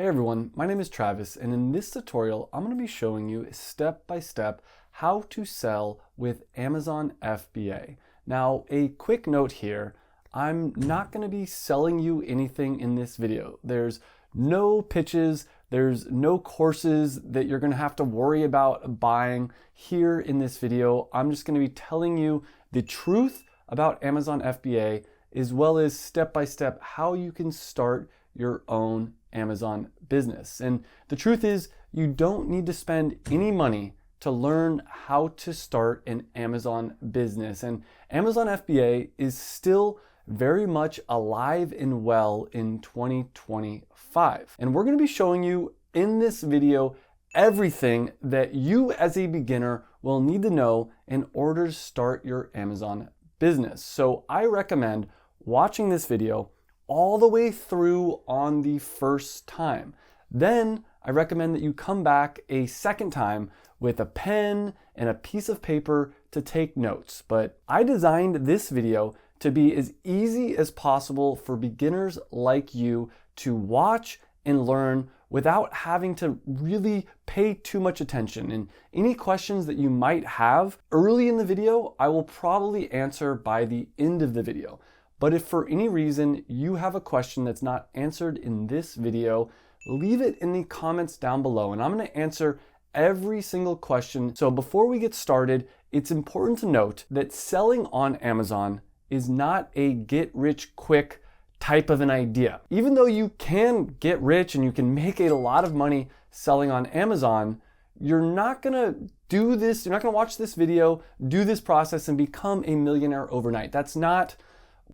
Hey everyone, my name is Travis, and in this tutorial, I'm going to be showing you step by step how to sell with Amazon FBA. Now, a quick note here, I'm not going to be selling you anything in this video. There's no pitches, there's no courses that you're going to have to worry about buying here in this video. I'm just going to be telling you the truth about Amazon FBA, as well as step by step how you can start your own Amazon business. And the truth is, you don't need to spend any money to learn how to start an Amazon business. And Amazon FBA is still very much alive and well in 2025. And we're going to be showing you in this video everything that you as a beginner will need to know in order to start your Amazon business. So I recommend watching this video all the way through on the first time. Then I recommend that you come back a second time with a pen and a piece of paper to take notes. But I designed this video to be as easy as possible for beginners like you to watch and learn without having to really pay too much attention. And any questions that you might have early in the video, I will probably answer by the end of the video. But if for any reason you have a question that's not answered in this video, leave it in the comments down below and I'm going to answer every single question. So before we get started, it's important to note that selling on Amazon is not a get rich quick type of an idea. Even though you can get rich and you can make a lot of money selling on Amazon, you're not going to do this, you're not going to watch this video, do this process and become a millionaire overnight. That's not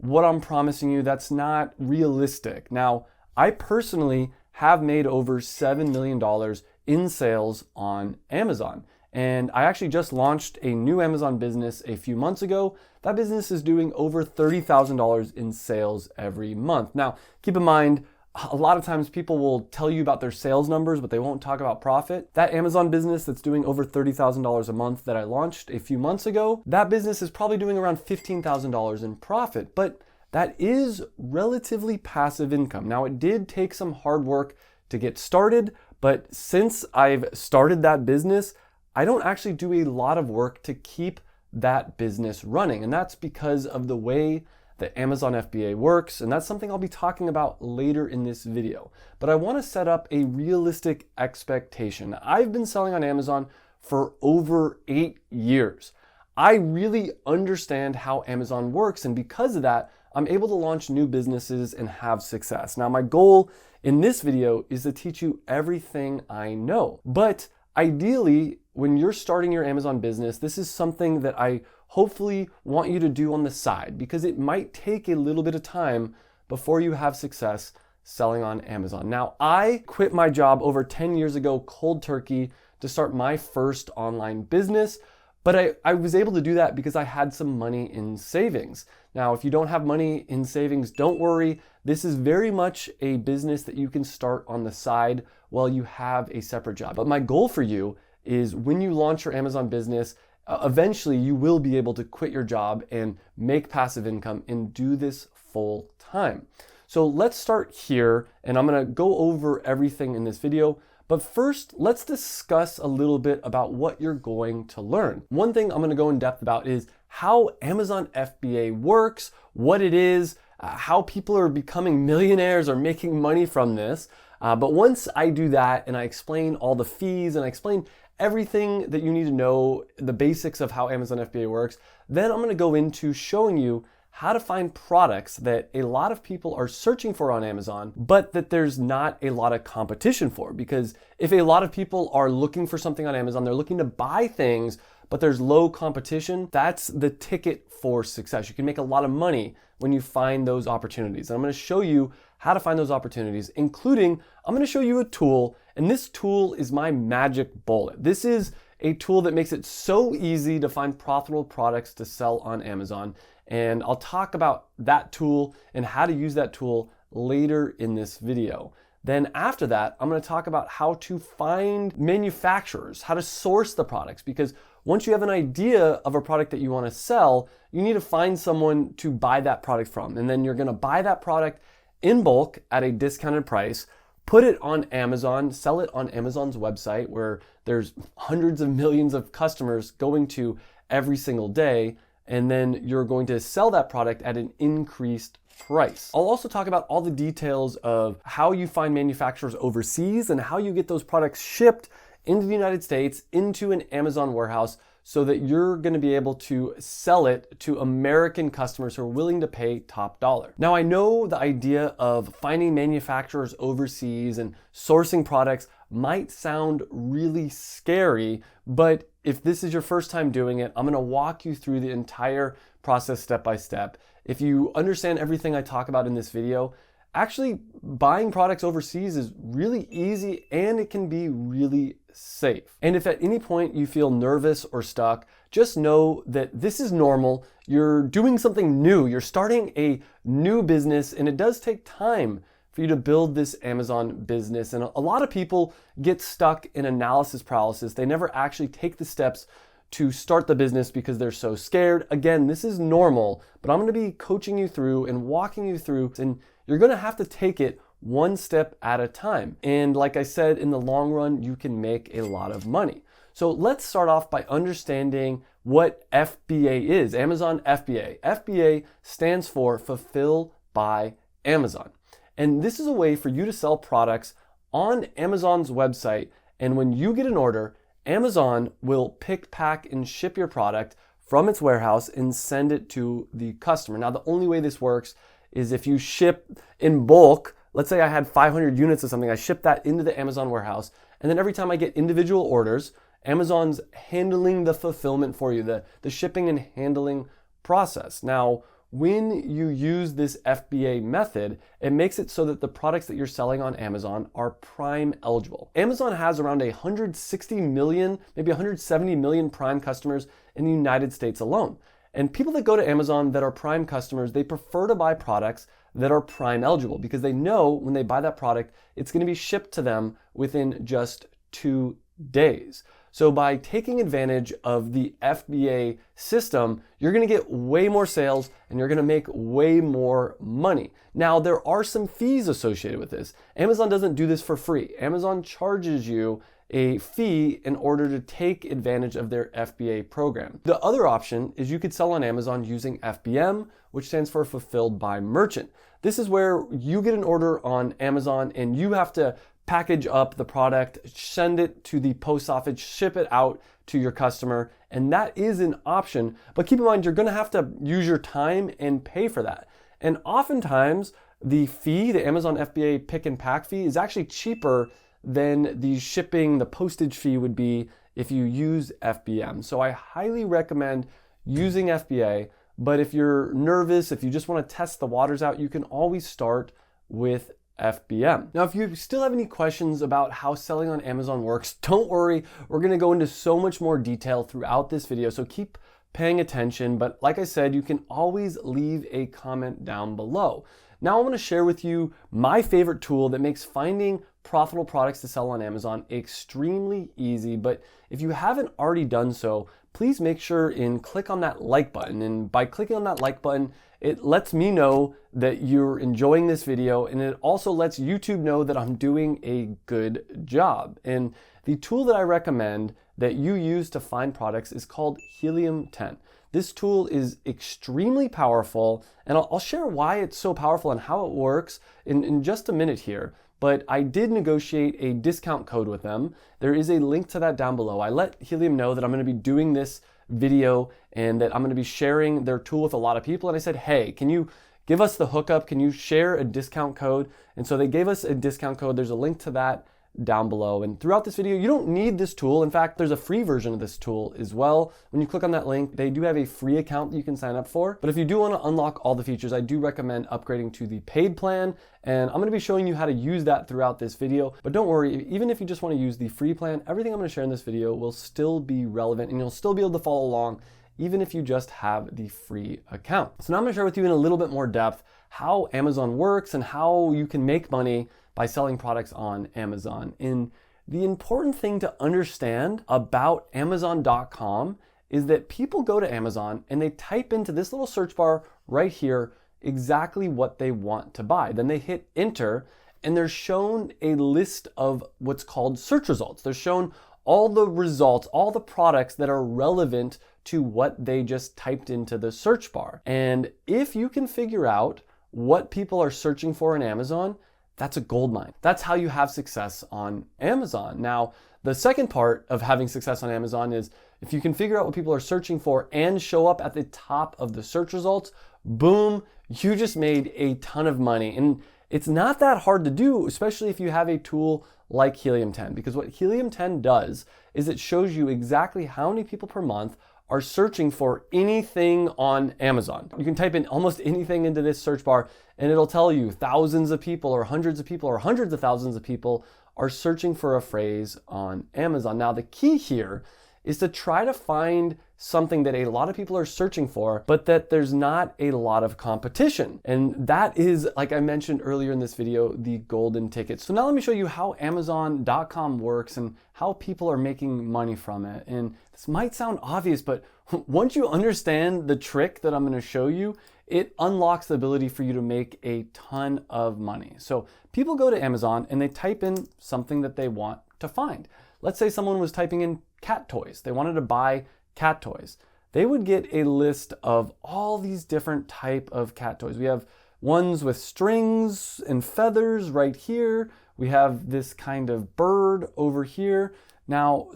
what I'm promising you. That's not realistic. Now, I personally have made over $7 million in sales on Amazon. And I actually just launched a new Amazon business a few months ago. That business is doing over $30,000 in sales every month. Now, keep in mind, a lot of times people will tell you about their sales numbers, but they won't talk about profit. That Amazon business that's doing over $30,000 a month that I launched a few months ago, that business is probably doing around $15,000 in profit, but that is relatively passive income. Now, it did take some hard work to get started, but since I've started that business, I don't actually do a lot of work to keep that business running. And that's because of the way that Amazon FBA works, and that's something I'll be talking about later in this video. But I want to set up a realistic expectation. I've been selling on Amazon for over 8 years. I really understand how Amazon works, and because of that, I'm able to launch new businesses and have success. Now, my goal in this video is to teach you everything I know. But ideally, when you're starting your Amazon business, this is something that I hopefully want you to do on the side because it might take a little bit of time before you have success selling on Amazon. Now, I quit my job over 10 years ago, cold turkey, to start my first online business, but I was able to do that because I had some money in savings. Now, if you don't have money in savings, don't worry. This is very much a business that you can start on the side while you have a separate job. But my goal for you is when you launch your Amazon business, eventually you will be able to quit your job and make passive income and do this full time. So let's start here, and I'm gonna go over everything in this video. But first, let's discuss a little bit about what you're going to learn. One thing I'm gonna go in depth about is how Amazon FBA works, what it is, how people are becoming millionaires or making money from this. But once I do that and I explain all the fees and I explain everything that you need to know, the basics of how Amazon FBA works, then I'm gonna go into showing you how to find products that a lot of people are searching for on Amazon, but that there's not a lot of competition for. Because if a lot of people are looking for something on Amazon, they're looking to buy things, but there's low competition, that's the ticket for success. You can make a lot of money when you find those opportunities. And I'm gonna show you how to find those opportunities, including, I'm gonna show you a tool, and this tool is my magic bullet. This is a tool that makes it so easy to find profitable products to sell on Amazon. And I'll talk about that tool and how to use that tool later in this video. Then after that, I'm going to talk about how to find manufacturers, how to source the products, because once you have an idea of a product that you want to sell, you need to find someone to buy that product from. And then you're going to buy that product in bulk at a discounted price, put it on Amazon, sell it on Amazon's website where there's hundreds of millions of customers going to every single day, and then you're going to sell that product at an increased price. I'll also talk about all the details of how you find manufacturers overseas and how you get those products shipped into the United States, into an Amazon warehouse, so that you're going to be able to sell it to American customers who are willing to pay top dollar. Now, I know the idea of finding manufacturers overseas and sourcing products might sound really scary, but if this is your first time doing it, I'm going to walk you through the entire process step by step. If you understand everything I talk about in this video, actually buying products overseas is really easy and it can be really safe. And if at any point you feel nervous or stuck, just know that this is normal. You're doing something new. You're starting a new business, and it does take time for you to build this Amazon business. And a lot of people get stuck in analysis paralysis. They never actually take the steps to start the business because they're so scared. Again, this is normal, but I'm going to be coaching you through and walking you through, and you're going to have to take it one step at a time. And like I said, in the long run, you can make a lot of money. So let's start off by understanding what FBA is, Amazon FBA. FBA stands for Fulfill by Amazon. And this is a way for you to sell products on Amazon's website. And when you get an order, Amazon will pick, pack, and ship your product from its warehouse and send it to the customer. Now, the only way this works is if you ship in bulk. Let's say I had 500 units of something, I ship that into the Amazon warehouse, and then every time I get individual orders, Amazon's handling the fulfillment for you, the shipping and handling process. Now, when you use this FBA method, it makes it so that the products that you're selling on Amazon are Prime eligible. Amazon has around 160 million, maybe 170 million Prime customers in the United States alone. And people that go to Amazon that are Prime customers, they prefer to buy products that are Prime eligible because they know when they buy that product, it's going to be shipped to them within just 2 days. So by taking advantage of the FBA system, you're going to get way more sales and you're going to make way more money. Now, there are some fees associated with this. Amazon doesn't do this for free. Amazon charges you a fee in order to take advantage of their FBA program. The other option is you could sell on Amazon using FBM, which stands for Fulfilled by Merchant. This is where you get an order on Amazon and you have to package up the product, send it to the post office, ship it out to your customer, and that is an option. But keep in mind, you're gonna have to use your time and pay for that. And oftentimes, the fee, the Amazon FBA pick and pack fee, is actually cheaper than the shipping, the postage fee would be if you use FBM. So I highly recommend using FBA, but if you're nervous, if you just want to test the waters out, you can always start with FBM. Now, if you still have any questions about how selling on Amazon works, don't worry, we're going to go into so much more detail throughout this video, so keep paying attention. But like I said, you can always leave a comment down below. Now I want to share with you my favorite tool that makes finding profitable products to sell on Amazon extremely easy. But if you haven't already done so, please make sure and click on that like button. And by clicking on that like button, it lets me know that you're enjoying this video, and it also lets YouTube know that I'm doing a good job. And the tool that I recommend that you use to find products is called Helium 10. This tool is extremely powerful, and I'll share why it's so powerful and how it works in just a minute here. But I did negotiate a discount code with them. There is a link to that down below. I let Helium know that I'm going to be doing this video and that I'm going to be sharing their tool with a lot of people. And I said, hey, can you give us the hookup? Can you share a discount code? And so they gave us a discount code. There's a link to that down below. And throughout this video, you don't need this tool. In fact, there's a free version of this tool as well. When you click on that link, they do have a free account that you can sign up for. But if you do want to unlock all the features, I do recommend upgrading to the paid plan. And I'm going to be showing you how to use that throughout this video. But don't worry, even if you just want to use the free plan, everything I'm going to share in this video will still be relevant and you'll still be able to follow along even if you just have the free account. So now I'm going to share with you in a little bit more depth how Amazon works and how you can make money by selling products on Amazon. And the important thing to understand about Amazon.com is that people go to Amazon and they type into this little search bar right here exactly what they want to buy. Then they hit enter, and they're shown a list of what's called search results. They're shown all the results, all the products that are relevant to what they just typed into the search bar. And if you can figure out what people are searching for in Amazon, that's a gold mine. That's how you have success on Amazon. Now, the second part of having success on Amazon is if you can figure out what people are searching for and show up at the top of the search results, boom, you just made a ton of money. And it's not that hard to do, especially if you have a tool like Helium 10, because what Helium 10 does is it shows you exactly how many people per month are searching for anything on Amazon. You can type in almost anything into this search bar and it'll tell you thousands of people or hundreds of people or hundreds of thousands of people are searching for a phrase on Amazon. Now, the key here is to try to find something that a lot of people are searching for, but that there's not a lot of competition. And that is, like I mentioned earlier in this video, the golden ticket. So now let me show you how Amazon.com works and how people are making money from it. And this might sound obvious, but once you understand the trick that I'm gonna show you, it unlocks the ability for you to make a ton of money. So people go to Amazon and they type in something that they want to find. Let's say someone was typing in cat toys. They wanted to buy cat toys. They would get a list of all these different type of cat toys. We have ones with strings and feathers right here. We have this kind of bird over here. Now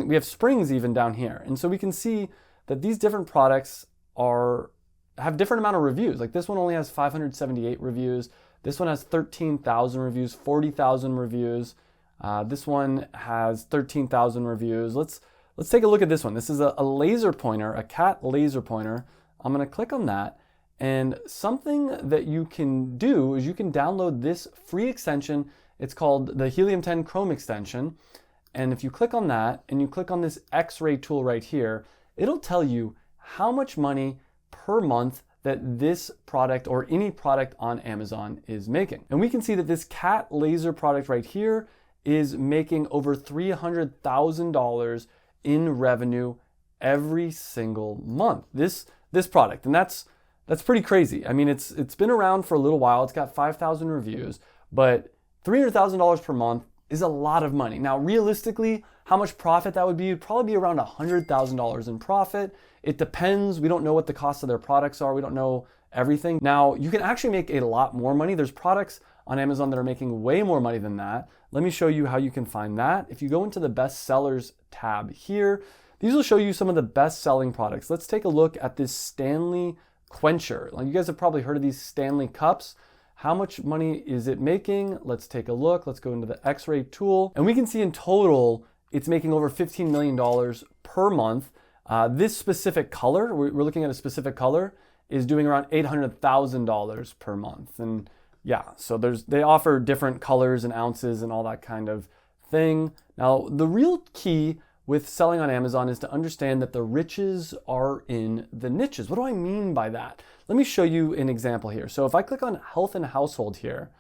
we have springs even down here. And so we can see that these different products have different amount of reviews. Like this one only has 578 reviews. This one has 13,000 reviews, 40,000 reviews. This one has 13,000 reviews. Let's take a look at this one. This is a laser pointer, a cat laser pointer. I'm gonna click on that. And something that you can do is you can download this free extension. It's called the Helium 10 Chrome extension. And if you click on that and you click on this X-ray tool right here, it'll tell you how much money per month that this product or any product on Amazon is making. And we can see that this cat laser product right here is making over $300,000 in revenue every single month. This product, and that's pretty crazy. I mean, it's been around for a little while. It's got 5,000 reviews, but $300,000 per month is a lot of money. Now, realistically, how much profit that would be? It'd probably be around $100,000 in profit. It depends. We don't know what the cost of their products are. We don't know everything. Now, you can actually make a lot more money. There's products on Amazon that are making way more money than that. Let me show you how you can find that. If you go into the best sellers tab here, these will show you some of the best selling products. Let's take a look at this Stanley Quencher. Like, you guys have probably heard of these Stanley cups. How much money is it making? Let's take a look. Let's go into the X-ray tool. And we can see in total, it's making over $15 million per month. This specific color, we're looking at a specific color, is doing around $800,000 per month. And yeah, so they offer different colors and ounces and all that kind of thing. Now, the real key with selling on Amazon is to understand that the riches are in the niches. What do I mean by that? Let me show you an example here. So if I click on health and household here,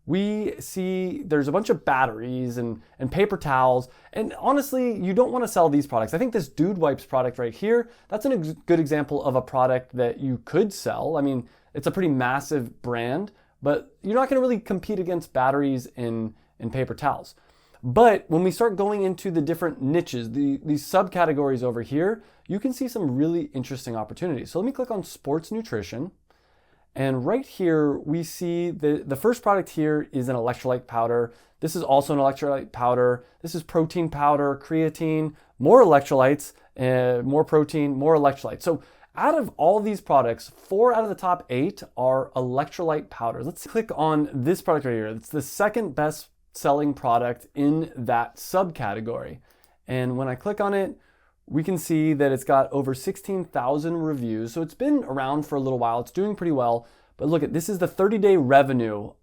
we see there's a bunch of batteries and paper towels. And honestly, you don't want to sell these products. I think this Dude Wipes product right here, that's a good example of a product that you could sell. I mean, it's a pretty massive brand, but you're not going to really compete against batteries and paper towels. But when we start going into the different niches, these subcategories over here, you can see some really interesting opportunities. So let me click on sports nutrition. And right here, we see the first product here is an electrolyte powder. This is also an electrolyte powder. This is protein powder, creatine, more electrolytes, more protein, more electrolytes. So out of all these products, 4 out of the top 8 are electrolyte powders. Let's click on this product right here. It's the second best selling product in that subcategory. And when I click on it, we can see that it's got over 16,000 reviews. So it's been around for a little while. It's doing pretty well. But look at this is the 30-day revenue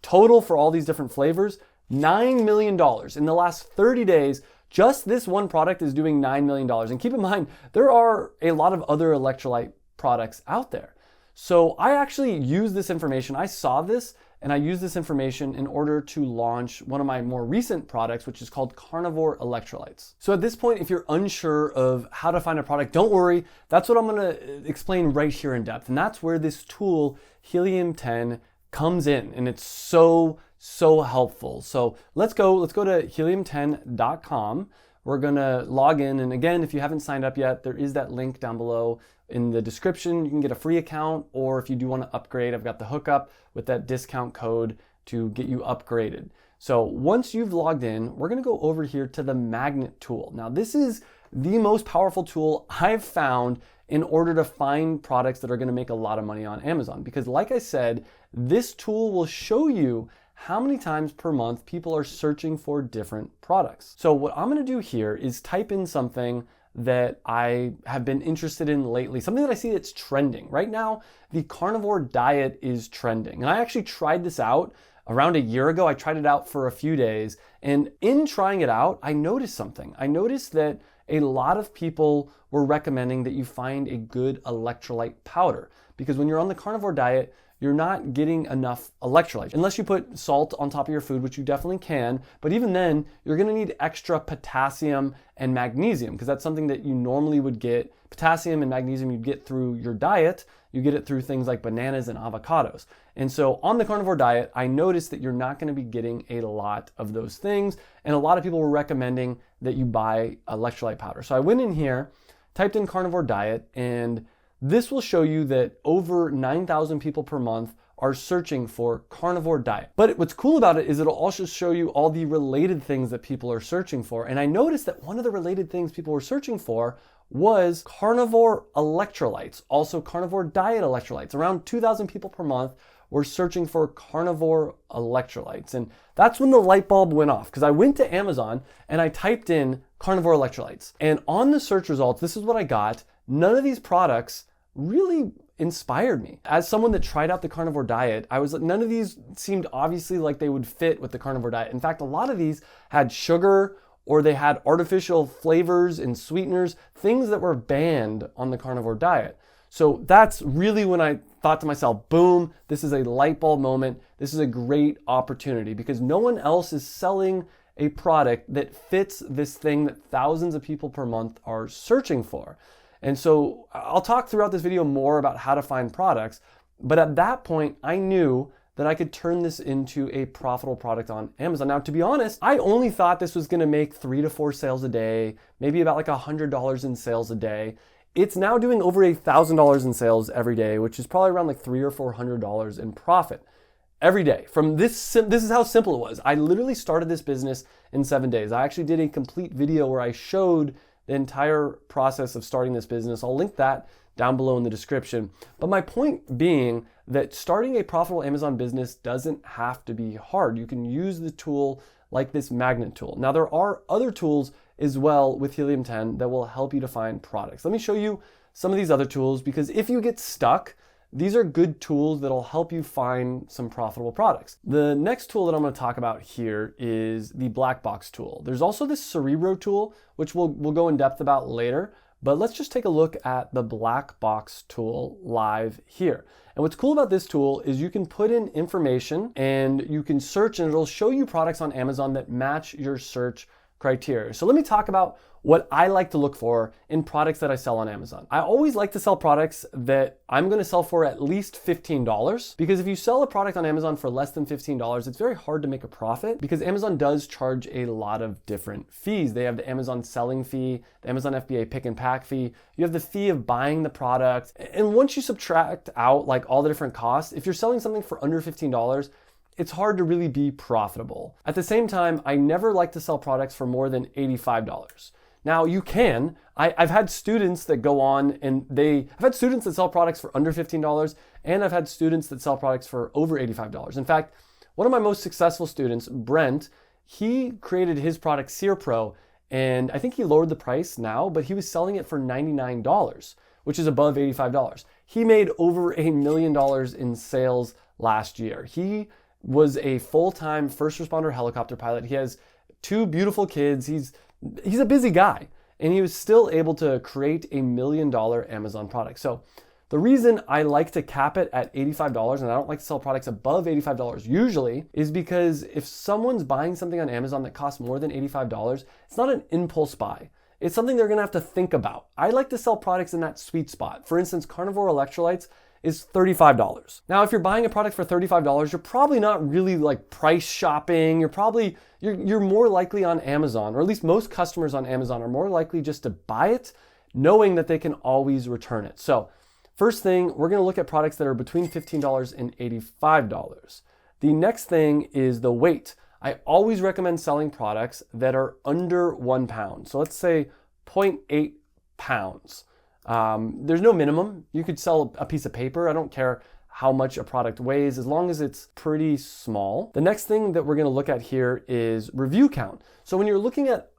total for all these different flavors, $9 million. In the last 30 days, just this one product is doing $9 million. And keep in mind, there are a lot of other electrolyte products out there. So I actually use this information. I saw this and I use this information in order to launch one of my more recent products, which is called Carnivore Electrolytes. So at this point, if you're unsure of how to find a product, don't worry. That's what I'm gonna explain right here in depth. And that's where this tool, Helium 10, comes in. And it's so so helpful. So let's go to helium10.com. We're gonna log in, and again, if you haven't signed up yet, there is that link down below in the description. You can get a free account, or if you do want to upgrade, I've got the hookup with that discount code to get you upgraded. So once you've logged in, we're gonna go over here to the magnet tool. Now this is the most powerful tool I've found in order to find products that are gonna make a lot of money on Amazon. Because like I said, this tool will show you how many times per month people are searching for different products. So what I'm gonna do here is type in something that I have been interested in lately, something that I see that's trending. Right now, the carnivore diet is trending. And I actually tried this out around a year ago. I tried it out for a few days, and in trying it out, I noticed something. I noticed that a lot of people were recommending that you find a good electrolyte powder, because when you're on the carnivore diet, you're not getting enough electrolytes. Unless you put salt on top of your food, which you definitely can, but even then, you're gonna need extra potassium and magnesium, because that's something that you normally would get. Potassium and magnesium you'd get through your diet, you get it through things like bananas and avocados. And so on the carnivore diet, I noticed that you're not gonna be getting a lot of those things, and a lot of people were recommending that you buy electrolyte powder. So I went in here, typed in carnivore diet, and this will show you that over 9,000 people per month are searching for carnivore diet. But what's cool about it is it'll also show you all the related things that people are searching for. And I noticed that one of the related things people were searching for was carnivore electrolytes, also carnivore diet electrolytes. Around 2,000 people per month were searching for carnivore electrolytes. And that's when the light bulb went off, because I went to Amazon and I typed in carnivore electrolytes. And on the search results, this is what I got. None of these products really inspired me. As someone that tried out the carnivore diet, I was like, none of these seemed obviously like they would fit with the carnivore diet. In fact, a lot of these had sugar, or they had artificial flavors and sweeteners, things that were banned on the carnivore diet. So that's really when I thought to myself, boom, this is a light bulb moment. This is a great opportunity, because no one else is selling a product that fits this thing that thousands of people per month are searching for. And so I'll talk throughout this video more about how to find products, but at that point, I knew that I could turn this into a profitable product on Amazon. Now, to be honest, I only thought this was gonna make 3 to 4 sales a day, maybe about like $100 in sales a day. It's now doing over $1,000 in sales every day, which is probably around like $300 or $400 in profit every day. From this is how simple it was. I literally started this business in 7 days. I actually did a complete video where I showed the entire process of starting this business. I'll link that down below in the description. But my point being that starting a profitable Amazon business doesn't have to be hard. You can use the tool like this magnet tool. Now, there are other tools as well with Helium 10 that will help you to find products. Let me show you some of these other tools, because if you get stuck, these are good tools that'll help you find some profitable products. The next tool that I'm going to talk about here is the black box tool. There's also this Cerebro tool, which we'll go in depth about later, but let's just take a look at the black box tool live here. And what's cool about this tool is you can put in information and you can search, and it'll show you products on Amazon that match your search criteria. So let me talk about what I like to look for in products that I sell on Amazon. I always like to sell products that I'm gonna sell for at least $15, because if you sell a product on Amazon for less than $15, it's very hard to make a profit, because Amazon does charge a lot of different fees. They have the Amazon selling fee, the Amazon FBA pick and pack fee, you have the fee of buying the product. And once you subtract out like all the different costs, if you're selling something for under $15, it's hard to really be profitable. At the same time, I never like to sell products for more than $85. Now you can, I've had students that go on and I've had students that sell products for under $15, and I've had students that sell products for over $85. In fact, one of my most successful students, Brent, he created his product Sear Pro, and I think he lowered the price now, but he was selling it for $99, which is above $85. He made over $1 million in sales last year. He was a full-time first responder helicopter pilot. He has 2 beautiful kids. He's a busy guy, and he was still able to create $1 million Amazon product. So the reason I like to cap it at $85, and I don't like to sell products above $85 usually, is because if someone's buying something on Amazon that costs more than $85, it's not an impulse buy. It's something they're gonna have to think about. I like to sell products in that sweet spot. For instance, carnivore electrolytes, is $35. Now, if you're buying a product for $35, you're probably not really like price shopping. You're more likely on Amazon, or at least most customers on Amazon are more likely just to buy it knowing that they can always return it. So first thing, we're gonna look at products that are between $15 and $85. The next thing is the weight. I always recommend selling products that are under 1 pound. So let's say 0.8 pounds. There's no minimum. You could sell a piece of paper. I don't care how much a product weighs, as long as it's pretty small. The next thing that we're gonna look at here is review count. So when you're looking at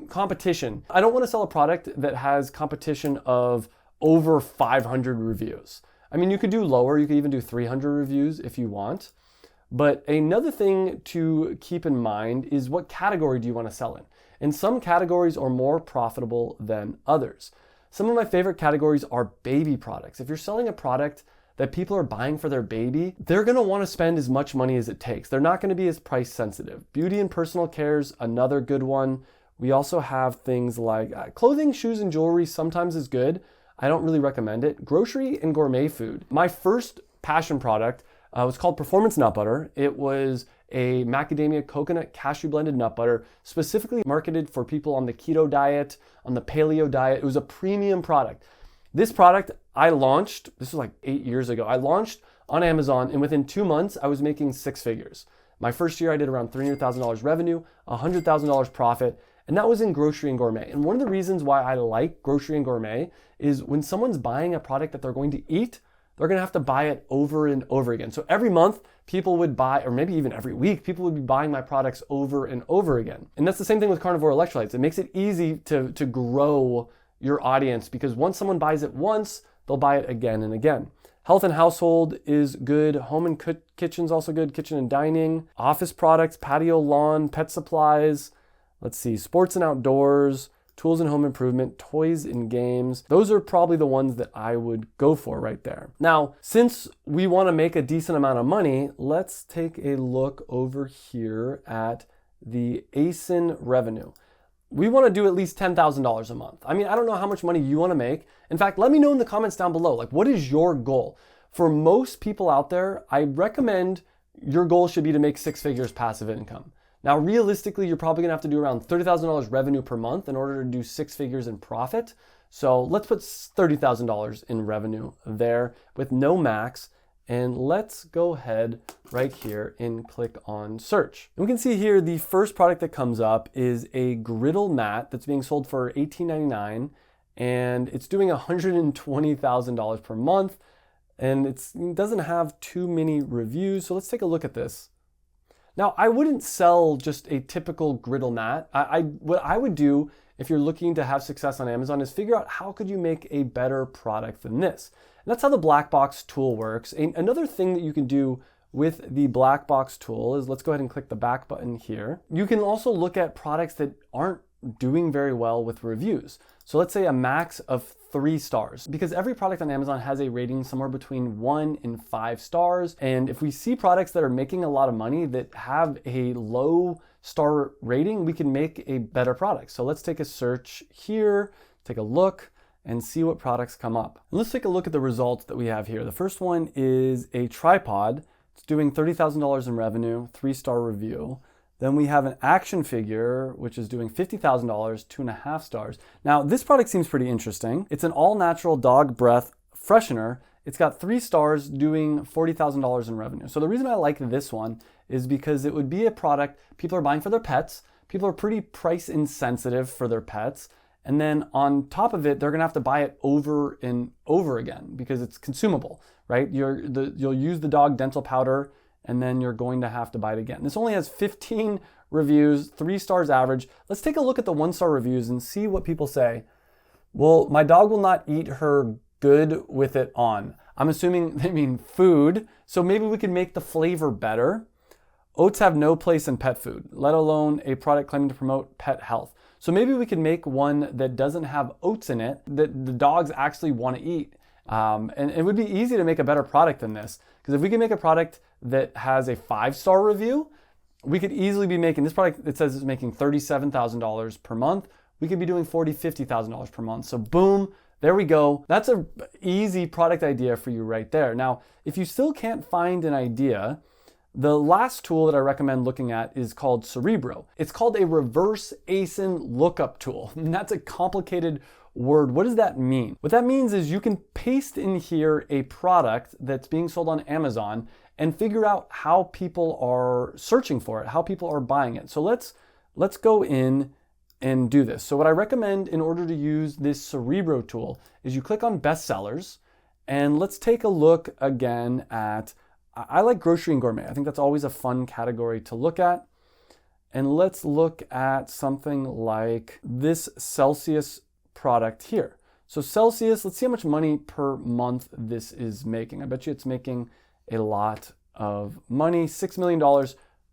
competition, I don't wanna sell a product that has competition of over 500 reviews. I mean, you could do lower, you could even do 300 reviews if you want. But another thing to keep in mind is what category do you wanna sell in? And some categories are more profitable than others. Some of my favorite categories are baby products. If you're selling a product that people are buying for their baby, they're gonna wanna spend as much money as it takes. They're not gonna be as price sensitive. Beauty and personal care is another good one. We also have things like clothing, shoes, and jewelry sometimes is good. I don't really recommend it. Grocery and gourmet food. My first passion product was called Performance Nut Butter. It was a macadamia coconut cashew blended nut butter, specifically marketed for people on the keto diet, on the paleo diet. It was a premium product. This product I launched, this was like 8 years ago. I launched on Amazon, and within 2 months, I was making 6 figures. My first year, I did around $300,000 revenue, $100,000 profit, and that was in grocery and gourmet. And one of the reasons why I like grocery and gourmet is when someone's buying a product that they're going to eat, they're gonna have to buy it over and over again. So every month, people would buy, or maybe even every week, people would be buying my products over and over again. And that's the same thing with carnivore electrolytes. It makes it easy to grow your audience, because once someone buys it once, they'll buy it again and again. Health and household is good. Home and kitchen's also good. Kitchen and dining. Office products, patio, lawn, pet supplies. Let's see, sports and outdoors, tools and home improvement, toys and games. Those are probably the ones that I would go for right there. Now, since we want to make a decent amount of money, let's take a look over here at the ASIN revenue. We want to do at least $10,000 a month. I mean, I don't know how much money you want to make. In fact, let me know in the comments down below, like, what is your goal? For most people out there, I recommend your goal should be to make 6 figures passive income. Now, realistically, you're probably gonna have to do around $30,000 revenue per month in order to do 6 figures in profit. So let's put $30,000 in revenue there with no max. And let's go ahead right here and click on search. And we can see here the first product that comes up is a griddle mat that's being sold for $18.99, and it's doing $120,000 per month, and it doesn't have too many reviews. So let's take a look at this. Now, I wouldn't sell just a typical griddle mat. What I would do if you're looking to have success on Amazon is figure out how could you make a better product than this. And that's how the black box tool works. And another thing that you can do with the black box tool is, let's go ahead and click the back button here. You can also look at products that aren't doing very well with reviews. So let's say a max of 3 stars, because every product on Amazon has a rating somewhere between 1 and 5 stars. And if we see products that are making a lot of money that have a low star rating, we can make a better product. So let's take a search here, take a look, and see what products come up. And let's take a look at the results that we have here. The first one is a tripod. It's doing $30,000 in revenue, 3-star review. Then we have an action figure, which is doing $50,000, 2.5 stars. Now, this product seems pretty interesting. It's an all-natural dog breath freshener. It's got 3 stars, doing $40,000 in revenue. So the reason I like this one is because it would be a product people are buying for their pets. People are pretty price insensitive for their pets. And then on top of it, they're gonna have to buy it over and over again because it's consumable, right? You'll use the dog dental powder, and then you're going to have to buy it again. This only has 15 reviews, 3 stars average. Let's take a look at the 1-star reviews and see what people say. Well, my dog will not eat her good with it on. I'm assuming they mean food, so maybe we can make the flavor better. Oats have no place in pet food, let alone a product claiming to promote pet health. So maybe we can make one that doesn't have oats in it, that the dogs actually want to eat. And it would be easy to make a better product than this, because if we can make a product that has a 5-star review, we could easily be making this product. It says it's making $37,000 per month. We could be doing $40,000, $50,000 per month. So boom, There we go. That's an easy product idea for you right there. Now, if you still can't find an idea, the last tool that I recommend looking at is called Cerebro. It's called a reverse ASIN lookup tool. And that's a complicated word. What does that mean? What that means is you can paste in here a product that's being sold on Amazon and figure out how people are searching for it, how people are buying it. So let's go in and do this. So what I recommend in order to use this Cerebro tool is you click on bestsellers, and let's take a look again at, I like grocery and gourmet. I think that's always a fun category to look at. And let's look at something like this Celsius product here. So Celsius, let's see how much money per month this is making. I bet you it's making a lot of money, $6 million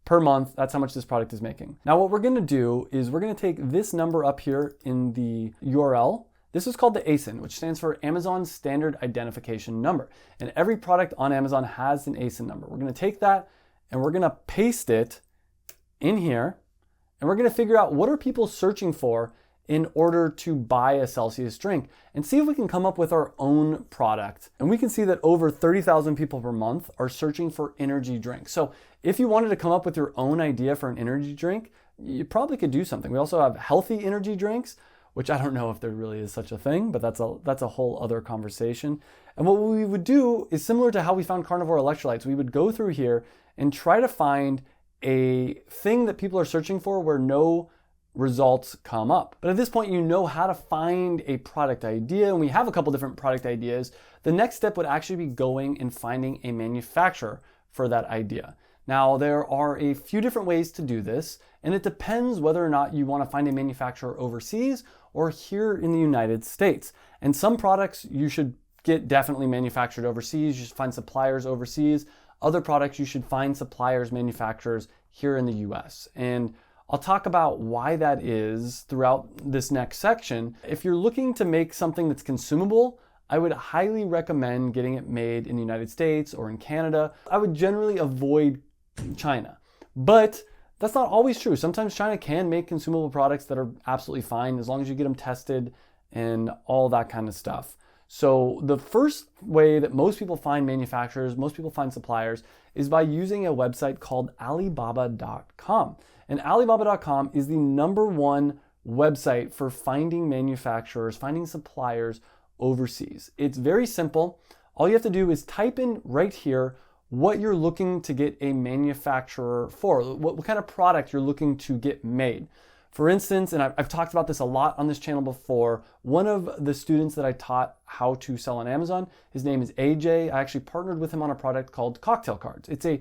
per month. That's how much this product is making. Now what we're gonna do is we're gonna take this number up here in the URL. This is called the ASIN, which stands for Amazon Standard Identification Number. And every product on Amazon has an ASIN number. We're gonna take that and we're gonna paste it in here, and we're gonna figure out what are people searching for in order to buy a Celsius drink, and see if we can come up with our own product. And we can see that over 30,000 people per month are searching for energy drinks. So if you wanted to come up with your own idea for an energy drink, you probably could do something. We also have healthy energy drinks, which I don't know if there really is such a thing, but that's a whole other conversation. And what we would do is similar to how we found carnivore electrolytes. We would go through here and try to find a thing that people are searching for where no results come up. But at this point, you know how to find a product idea, and we have a couple different product ideas. The next step would actually be going and finding a manufacturer for that idea. Now, there are a few different ways to do this, and it depends whether or not you want to find a manufacturer overseas or here in the United States. And some products you should get definitely manufactured overseas. You should find suppliers overseas. Other products you should find suppliers, manufacturers here in the US. And I'll talk about why that is throughout this next section. If you're looking to make something that's consumable, I would highly recommend getting it made in the United States or in Canada. I would generally avoid China, but that's not always true. Sometimes China can make consumable products that are absolutely fine as long as you get them tested and all that kind of stuff. So the first way that most people find manufacturers, most people find suppliers, is by using a website called Alibaba.com. And Alibaba.com is the #1 website for finding manufacturers, finding suppliers overseas. It's very simple. All you have to do is type in right here what you're looking to get a manufacturer for, what kind of product you're looking to get made. For instance, and I've talked about this a lot on this channel before, one of the students that I taught how to sell on Amazon, his name is AJ. I actually partnered with him on a product called cocktail cards. It's a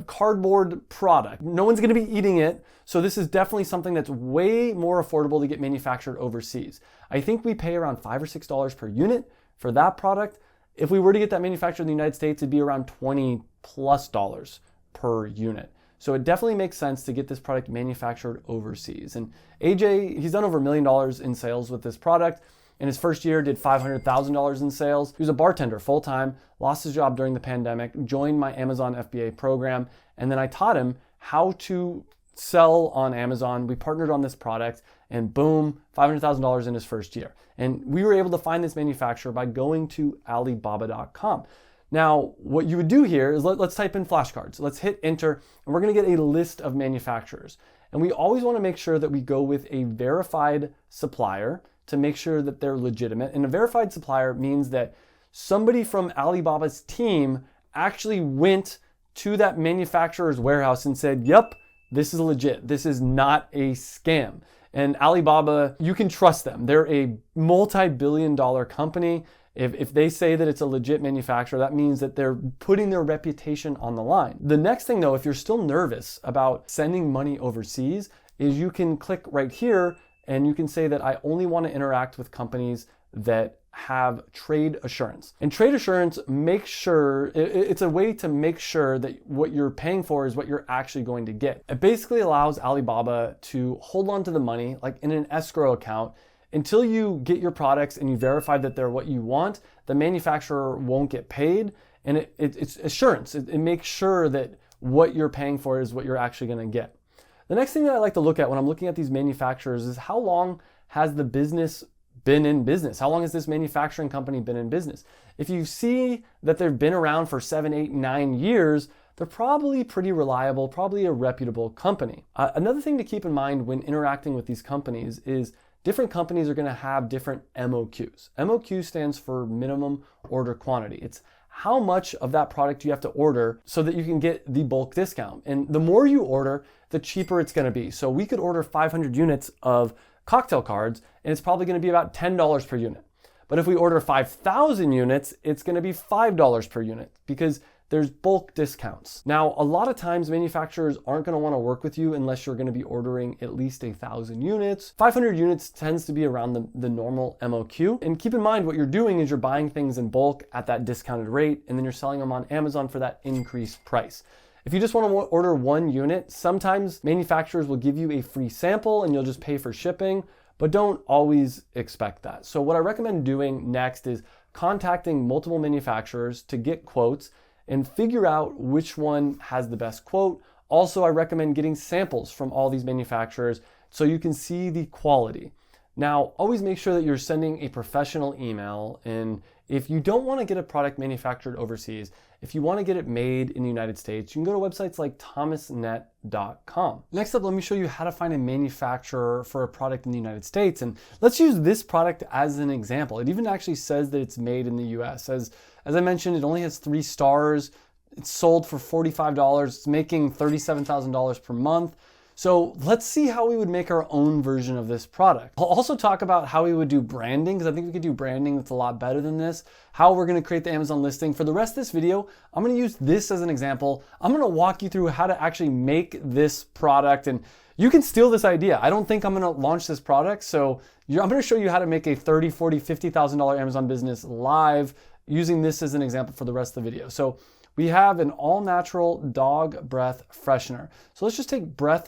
cardboard product. No one's gonna be eating it, so this is definitely something that's way more affordable to get manufactured overseas. I think we pay around $5 or $6 per unit for that product. If we were to get that manufactured in the United States, it'd be around $20+ per unit. So it definitely makes sense to get this product manufactured overseas. And AJ, he's done over $1 million in sales with this product. In his first year, did $500,000 in sales. He was a bartender full-time, lost his job during the pandemic, joined my Amazon FBA program, and then I taught him how to sell on Amazon. We partnered on this product, and boom, $500,000 in his first year. And we were able to find this manufacturer by going to Alibaba.com. Now, what you would do here is let's type in flashcards. Let's hit enter, and we're gonna get a list of manufacturers. And we always wanna make sure that we go with a verified supplier to make sure that they're legitimate. And a verified supplier means that somebody from Alibaba's team actually went to that manufacturer's warehouse and said, yep, this is legit. This is not a scam. And Alibaba, you can trust them. They're a multi-billion-dollar company. If they say that it's a legit manufacturer, that means that they're putting their reputation on the line. The next thing though, if you're still nervous about sending money overseas, is you can click right here and you can say that I only want to interact with companies that have trade assurance. And trade assurance makes sure, it's a way to make sure that what you're paying for is what you're actually going to get. It basically allows Alibaba to hold on to the money, like in an escrow account, until you get your products and you verify that they're what you want. The manufacturer won't get paid, and it's assurance. It makes sure that what you're paying for is what you're actually gonna get. The next thing that I like to look at when I'm looking at these manufacturers is how long has the business been in business? How long has this manufacturing company been in business? If you see that they've been around for 7, 8, 9 years, they're probably pretty reliable, probably a reputable company. Another thing to keep in mind when interacting with these companies is different companies are going to have different MOQs. MOQ stands for minimum order quantity. It's how much of that product you have to order so that you can get the bulk discount. And the more you order, the cheaper it's going to be. So we could order 500 units of cocktail cards, and it's probably going to be about $10 per unit. But if we order 5,000 units, it's going to be $5 per unit because there's bulk discounts. Now, a lot of times manufacturers aren't going to want to work with you unless you're going to be ordering at least 1,000 units. 500 units tends to be around the normal MOQ. And keep in mind, what you're doing is you're buying things in bulk at that discounted rate, and then you're selling them on Amazon for that increased price. If you just want to order 1 unit, sometimes manufacturers will give you a free sample and you'll just pay for shipping, but don't always expect that. So what I recommend doing next is contacting multiple manufacturers to get quotes and figure out which one has the best quote. Also, I recommend getting samples from all these manufacturers so you can see the quality. Now, always make sure that you're sending a professional email, and if you don't want to get a product manufactured overseas, if you want to get it made in the United States, you can go to websites like thomasnet.com. Next up, let me show you how to find a manufacturer for a product in the United States. And let's use this product as an example. It even actually says that it's made in the US. As I mentioned, it only has 3 stars. It's sold for $45. It's making $37,000 per month. So let's see how we would make our own version of this product. I'll also talk about how we would do branding, because I think we could do branding that's a lot better than this, how we're gonna create the Amazon listing. For the rest of this video, I'm gonna use this as an example. I'm gonna walk you through how to actually make this product, and you can steal this idea. I don't think I'm gonna launch this product, so I'm gonna show you how to make a $30,000, $40,000, $50,000 Amazon business live using this as an example for the rest of the video. So we have an all-natural dog breath freshener. So let's just take dog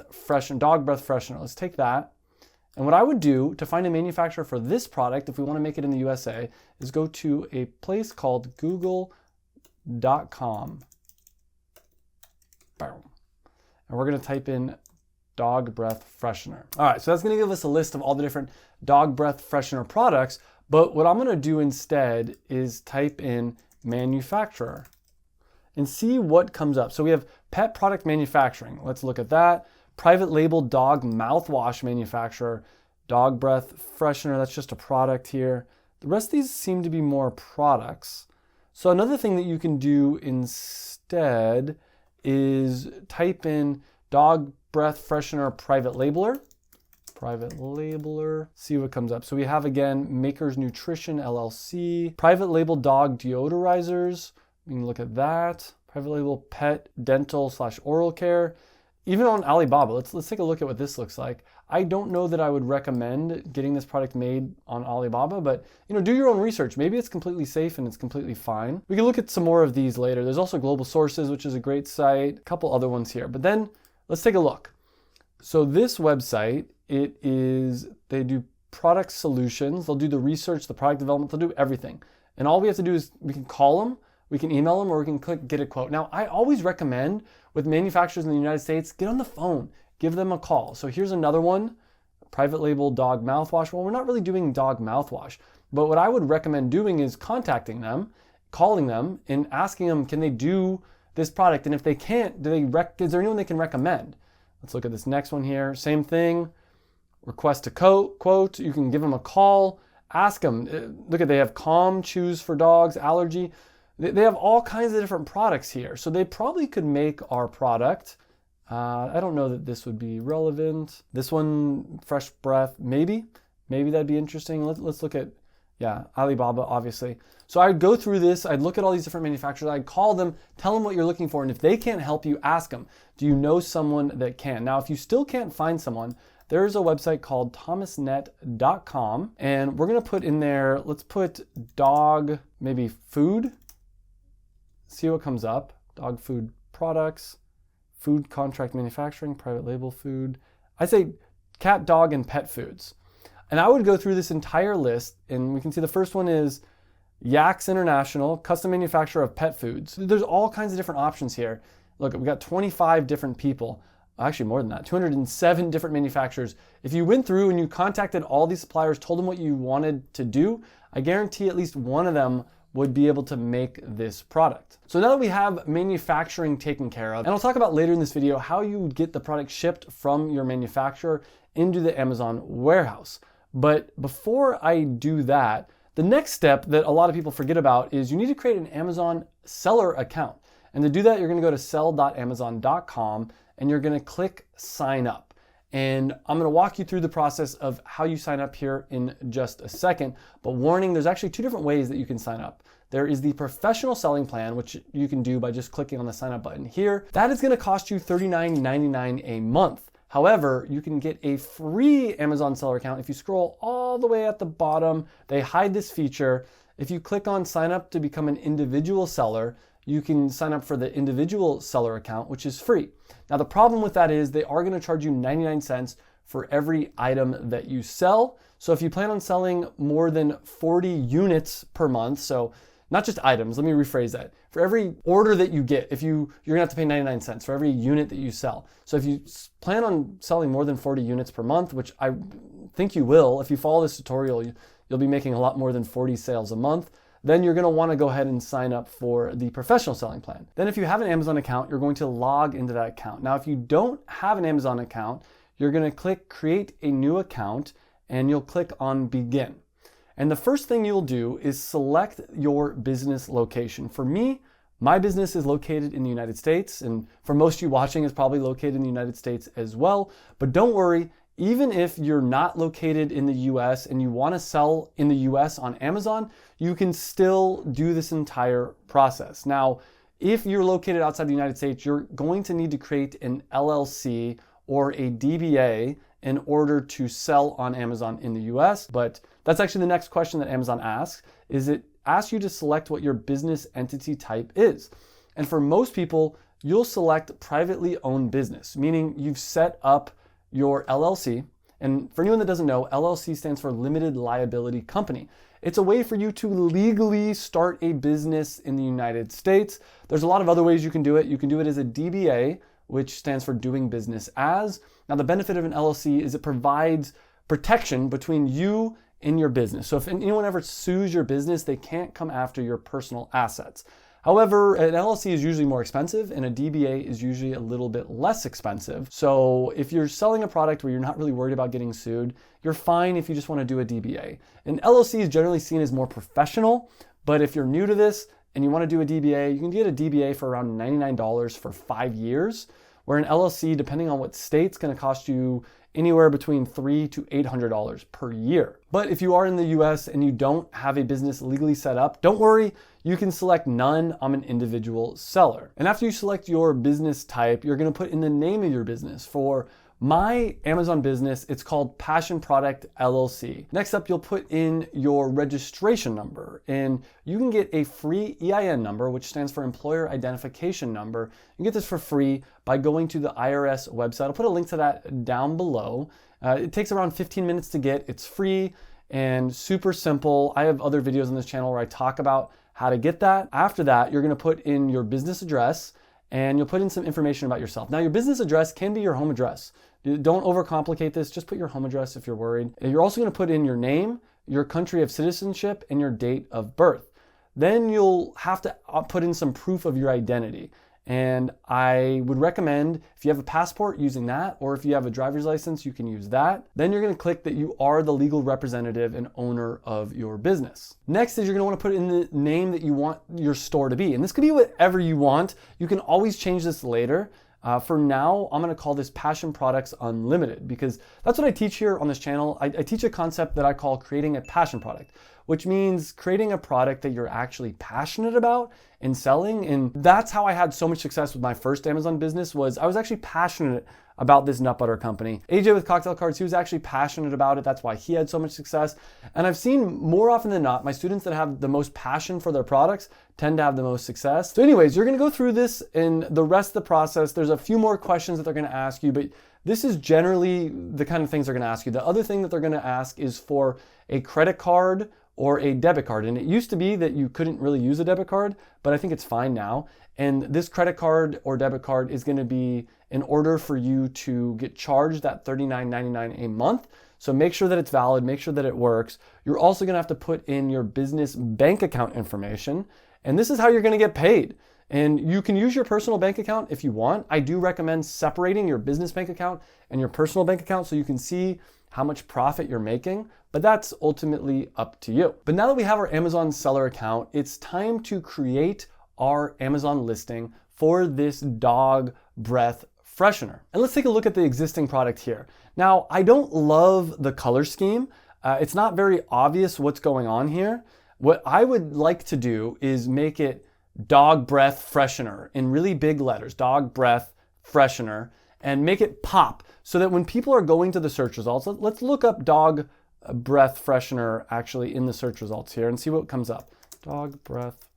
breath freshener. Let's take that. And what I would do to find a manufacturer for this product, if we want to make it in the USA, is go to a place called google.com. And we're going to type in dog breath freshener. All right, so that's going to give us a list of all the different dog breath freshener products. But what I'm going to do instead is type in manufacturer and see what comes up. So we have pet product manufacturing. Let's look at that. Private label dog mouthwash manufacturer, dog breath freshener. That's just a product here. The rest of these seem to be more products. So another thing that you can do instead is type in dog breath freshener private labeler. See what comes up. So we have, again, Makers Nutrition LLC, private label dog deodorizers. We can look at that. Private label pet dental / oral care. Even on Alibaba, let's take a look at what this looks like. I don't know that I would recommend getting this product made on Alibaba, but do your own research. Maybe it's completely safe and it's completely fine. We can look at some more of these later. There's also Global Sources, which is a great site. A couple other ones here, but then let's take a look. So this website, they do product solutions. They'll do the research, the product development, they'll do everything. And all we have to do is we can call them, we can email them, or we can click get a quote. Now, I always recommend with manufacturers in the United States, get on the phone, give them a call. So here's another one, private label dog mouthwash. Well, we're not really doing dog mouthwash, but what I would recommend doing is contacting them, calling them, and asking them, can they do this product? And if they can't, is there anyone they can recommend? Let's look at this next one here. Same thing, request a quote. You can give them a call, ask them. Look at, they have Calm Chews for dogs, allergy. They have all kinds of different products here. So they probably could make our product. I don't know that this would be relevant. This one, Fresh Breath, maybe that'd be interesting. Let's look at, Alibaba, obviously. So I'd go through this, I'd look at all these different manufacturers, I'd call them, tell them what you're looking for, and if they can't help you, ask them, do you know someone that can? Now, if you still can't find someone, there's a website called thomasnet.com, and we're gonna put in there, let's put dog, maybe food, see what comes up. Dog food products, food contract manufacturing, private label food. I say cat, dog, and pet foods. And I would go through this entire list, and we can see the first one is Yaks International, custom manufacturer of pet foods. There's all kinds of different options here. Look, we got 25 different people. actually more than that, 207 different manufacturers. If you went through and you contacted all these suppliers, told them what you wanted to do, I guarantee at least one of them would be able to make this product. So now that we have manufacturing taken care of, and I'll talk about later in this video how you get the product shipped from your manufacturer into the Amazon warehouse. But before I do that, the next step that a lot of people forget about is you need to create an Amazon seller account. And to do that, you're gonna go to sell.amazon.com and you're gonna click sign up. And I'm gonna walk you through the process of how you sign up here in just a second. But warning, there's actually two different ways that you can sign up. There is the professional selling plan, which you can do by just clicking on the sign up button here. That is gonna cost you $39.99 a month. However, you can get a free Amazon seller account. If you scroll all the way at the bottom, they hide this feature. If you click on sign up to become an individual seller, you can sign up for the individual seller account, which is free. Now, the problem with that is they are gonna charge you 99 cents for every item that you sell. So if you plan on selling more than 40 units per month, so not just items, let me rephrase that. For every order that you get, you're gonna have to pay 99 cents for every unit that you sell. So if you plan on selling more than 40 units per month, which I think you will, if you follow this tutorial, you'll be making a lot more than 40 sales a month, then you're gonna wanna go ahead and sign up for the professional selling plan. Then if you have an Amazon account, you're going to log into that account. Now, if you don't have an Amazon account, you're gonna click create a new account and you'll click on begin. And the first thing you'll do is select your business location. For me, my business is located in the United States, and for most of you watching, it's probably located in the United States as well. But don't worry, even if you're not located in the US and you want to sell in the US on Amazon, you can still do this entire process. Now, if you're located outside the United States, you're going to need to create an LLC or a DBA in order to sell on Amazon in the US. But that's actually the next question that Amazon asks, is it asks you to select what your business entity type is. And for most people, you'll select privately owned business, meaning you've set up your LLC. And for anyone that doesn't know, LLC stands for Limited Liability Company. It's a way for you to legally start a business in the United States. There's a lot of other ways you can do it. You can do it as a DBA, which stands for Doing Business As. Now, the benefit of an LLC is it provides protection between you and your business. So if anyone ever sues your business, they can't come after your personal assets. However, an LLC is usually more expensive and a DBA is usually a little bit less expensive. So if you're selling a product where you're not really worried about getting sued, you're fine if you just want to do a DBA. An LLC is generally seen as more professional, but if you're new to this and you want to do a DBA, you can get a DBA for around $99 for 5 years, where an LLC, depending on what state, is going to cost you anywhere between $300 to $800 per year. But if you are in the US and you don't have a business legally set up, don't worry, you can select none. I'm an individual seller. And after you select your business type, you're gonna put in the name of your business. For my Amazon business, it's called Passion Product LLC. Next up, you'll put in your registration number, and you can get a free EIN number, which stands for Employer Identification Number. You can get this for free by going to the IRS website. I'll put a link to that down below. It takes around 15 minutes to get. It's free and super simple. I have other videos on this channel where I talk about how to get that. After that, you're gonna put in your business address, and you'll put in some information about yourself. Now, your business address can be your home address. Don't overcomplicate this, just put your home address if you're worried. And you're also gonna put in your name, your country of citizenship, and your date of birth. Then you'll have to put in some proof of your identity. And I would recommend, if you have a passport, using that, or if you have a driver's license, you can use that. Then you're gonna click that you are the legal representative and owner of your business. Next is you're gonna wanna put in the name that you want your store to be. And this could be whatever you want. You can always change this later. For now, I'm gonna call this Passion Products Unlimited, because that's what I teach here on this channel. I teach a concept that I call creating a passion product, which means creating a product that you're actually passionate about and selling. And that's how I had so much success with my first Amazon business. Was I was actually passionate about this nut butter company. AJ with Cocktail Cards, he was actually passionate about it. That's why he had so much success. And I've seen more often than not, my students that have the most passion for their products tend to have the most success. So anyways, you're gonna go through this in the rest of the process. There's a few more questions that they're gonna ask you, but this is generally the kind of things they're gonna ask you. The other thing that they're gonna ask is for a credit card or a debit card. And it used to be that you couldn't really use a debit card, but I think it's fine now. And this credit card or debit card is gonna be in order for you to get charged that $39.99 a month. So make sure that it's valid, make sure that it works. You're also gonna have to put in your business bank account information, and this is how you're gonna get paid. And you can use your personal bank account if you want. I do recommend separating your business bank account and your personal bank account so you can see how much profit you're making, but that's ultimately up to you. But now that we have our Amazon seller account, it's time to create our Amazon listing for this dog breath freshener. And let's take a look at the existing product here. Now, I don't love the color scheme. It's not very obvious what's going on here. What I would like to do is make it dog breath freshener in really big letters, dog breath freshener, and make it pop so that when people are going to the search results, let's look up dog breath freshener actually in the search results here and see what comes up. Dog breath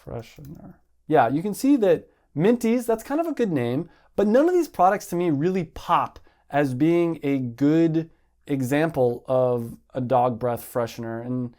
freshener. Yeah, you can see that Minties, that's kind of a good name, but none of these products to me really pop as being a good example of a dog breath freshener, and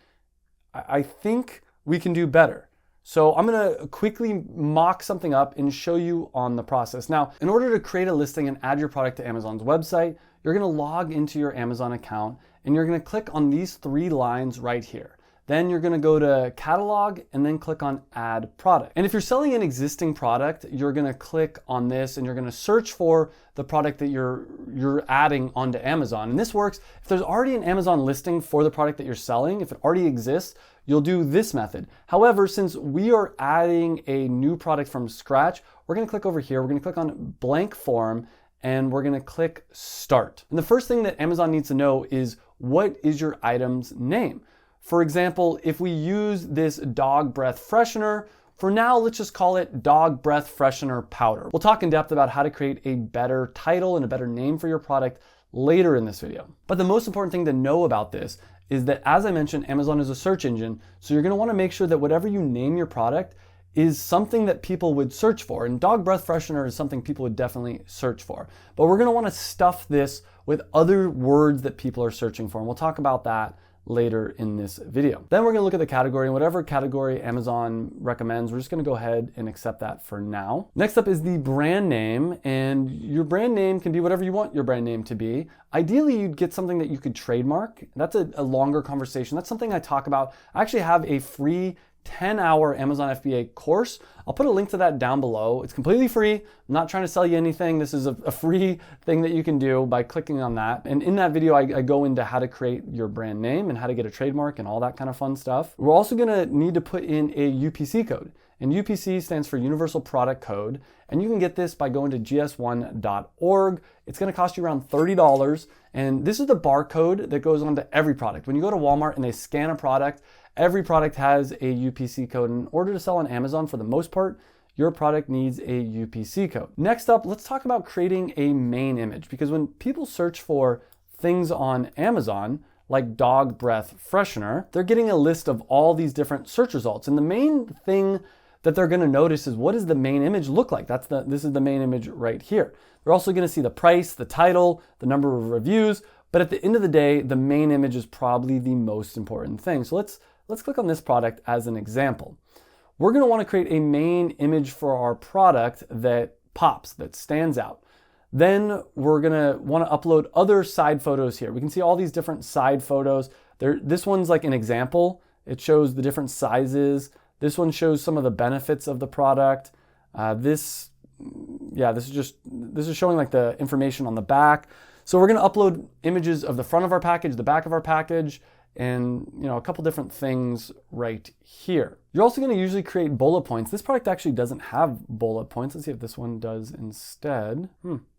I think we can do better. So I'm gonna quickly mock something up and show you on the process. Now, in order to create a listing and add your product to Amazon's website, you're gonna log into your Amazon account and you're gonna click on these 3 lines right here. Then you're gonna go to catalog and then click on add product. And if you're selling an existing product, you're gonna click on this and you're gonna search for the product that you're adding onto Amazon. And this works if there's already an Amazon listing for the product that you're selling. If it already exists, you'll do this method. However, since we are adding a new product from scratch, we're gonna click over here, we're gonna click on blank form, and we're gonna click start. And the first thing that Amazon needs to know is what is your item's name? For example, if we use this dog breath freshener, for now, let's just call it dog breath freshener powder. We'll talk in depth about how to create a better title and a better name for your product later in this video. But the most important thing to know about this is that, as I mentioned, Amazon is a search engine, so you're gonna wanna make sure that whatever you name your product is something that people would search for. And dog breath freshener is something people would definitely search for. But we're gonna wanna stuff this with other words that people are searching for, and we'll talk about that later in this video. Then we're gonna look at the category, and whatever category Amazon recommends, we're just gonna go ahead and accept that for now. Next up is the brand name, and your brand name can be whatever you want your brand name to be. Ideally, you'd get something that you could trademark. That's a longer conversation. That's something I talk about. I actually have a free 10-hour Amazon FBA course. I'll put a link to that down below. It's completely free. I'm not trying to sell you anything. This is a free thing that you can do by clicking on that. And in that video, I go into how to create your brand name and how to get a trademark and all that kind of fun stuff. We're also gonna need to put in a UPC code. And UPC stands for Universal Product Code. And you can get this by going to gs1.org. It's gonna cost you around $30. And this is the barcode that goes onto every product. When you go to Walmart and they scan a product, every product has a UPC code. In order to sell on Amazon, for the most part, your product needs a UPC code. Next up, let's talk about creating a main image, because when people search for things on Amazon, like dog breath freshener, they're getting a list of all these different search results. And the main thing that they're gonna notice is, what does the main image look like? This is the main image right here. They're also gonna see the price, the title, the number of reviews, but at the end of the day, the main image is probably the most important thing. So let's click on this product as an example. We're gonna wanna create a main image for our product that pops, that stands out. Then we're gonna wanna upload other side photos here. We can see all these different side photos. This one's like an example. It shows the different sizes. This one shows some of the benefits of the product. This is showing like the information on the back. So we're gonna upload images of the front of our package, the back of our package, and a couple different things right here. You're also gonna usually create bullet points. This product actually doesn't have bullet points. Let's see if this one does instead.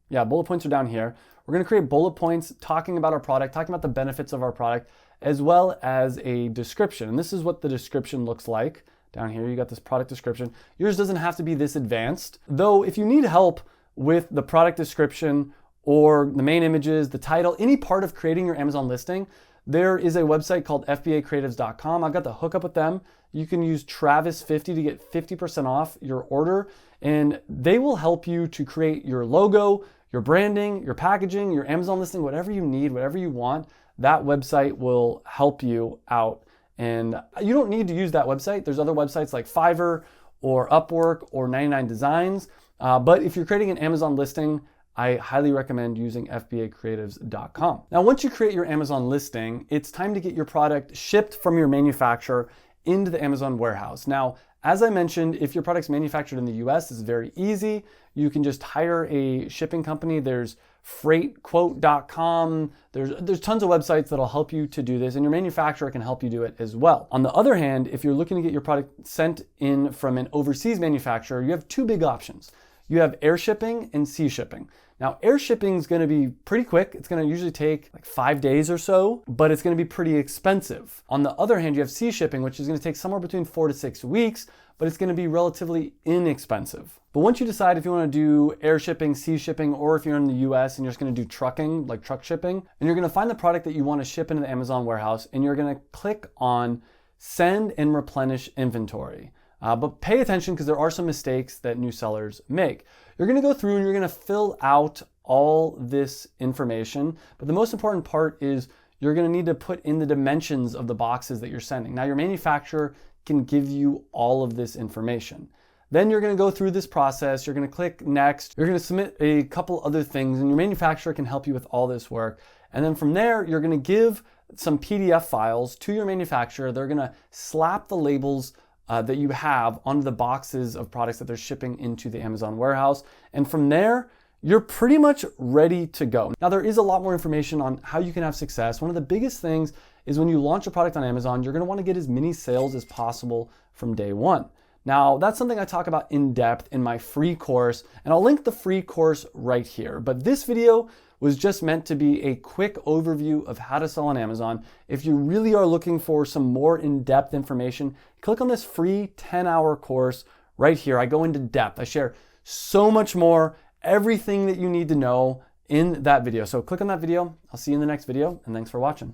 Yeah, bullet points are down here. We're gonna create bullet points talking about our product, talking about the benefits of our product, as well as a description. And this is what the description looks like. Down here, you got this product description. Yours doesn't have to be this advanced, though. If you need help with the product description or the main images, the title, any part of creating your Amazon listing, there is a website called FBACreatives.com. I've got the hookup with them. You can use Travis50 to get 50% off your order, and they will help you to create your logo, your branding, your packaging, your Amazon listing, whatever you need, whatever you want. That website will help you out. And you don't need to use that website. There's other websites like Fiverr or Upwork or 99 Designs. But if you're creating an Amazon listing, I highly recommend using FBACreatives.com. Now, once you create your Amazon listing, it's time to get your product shipped from your manufacturer into the Amazon warehouse. Now, as I mentioned, if your product's manufactured in the US, it's very easy. You can just hire a shipping company. There's freightquote.com. There's tons of websites that'll help you to do this, and your manufacturer can help you do it as well. On the other hand, if you're looking to get your product sent in from an overseas manufacturer, you have two big options. You have air shipping and sea shipping. Now, air shipping is going to be pretty quick. It's going to usually take like 5 days or so, but it's going to be pretty expensive. On the other hand, you have sea shipping, which is going to take somewhere between 4 to 6 weeks, but it's going to be relatively inexpensive. But once you decide if you want to do air shipping, sea shipping, or if you're in the US and you're just going to do trucking, like truck shipping, and you're going to find the product that you want to ship into the Amazon warehouse, and you're going to click on Send and Replenish Inventory. But pay attention because there are some mistakes that new sellers make. You're going to go through and you're going to fill out all this information, but the most important part is you're going to need to put in the dimensions of the boxes that you're sending. Now, your manufacturer can give you all of this information. Then you're going to go through this process. You're going to click next. You're going to submit a couple other things, and your manufacturer can help you with all this work. And then from there, you're going to give some PDF files to your manufacturer. They're going to slap the labels that you have onto the boxes of products that they're shipping into the Amazon warehouse. And from there, you're pretty much ready to go. Now, there is a lot more information on how you can have success. One of the biggest things is when you launch a product on Amazon, you're going to want to get as many sales as possible from day one. Now, that's something I talk about in depth in my free course, and I'll link the free course right here. But this video was just meant to be a quick overview of how to sell on Amazon. If you really are looking for some more in-depth information, click on this free 10-hour course right here. I go into depth. I share so much more, everything that you need to know in that video. So click on that video. I'll see you in the next video, and thanks for watching.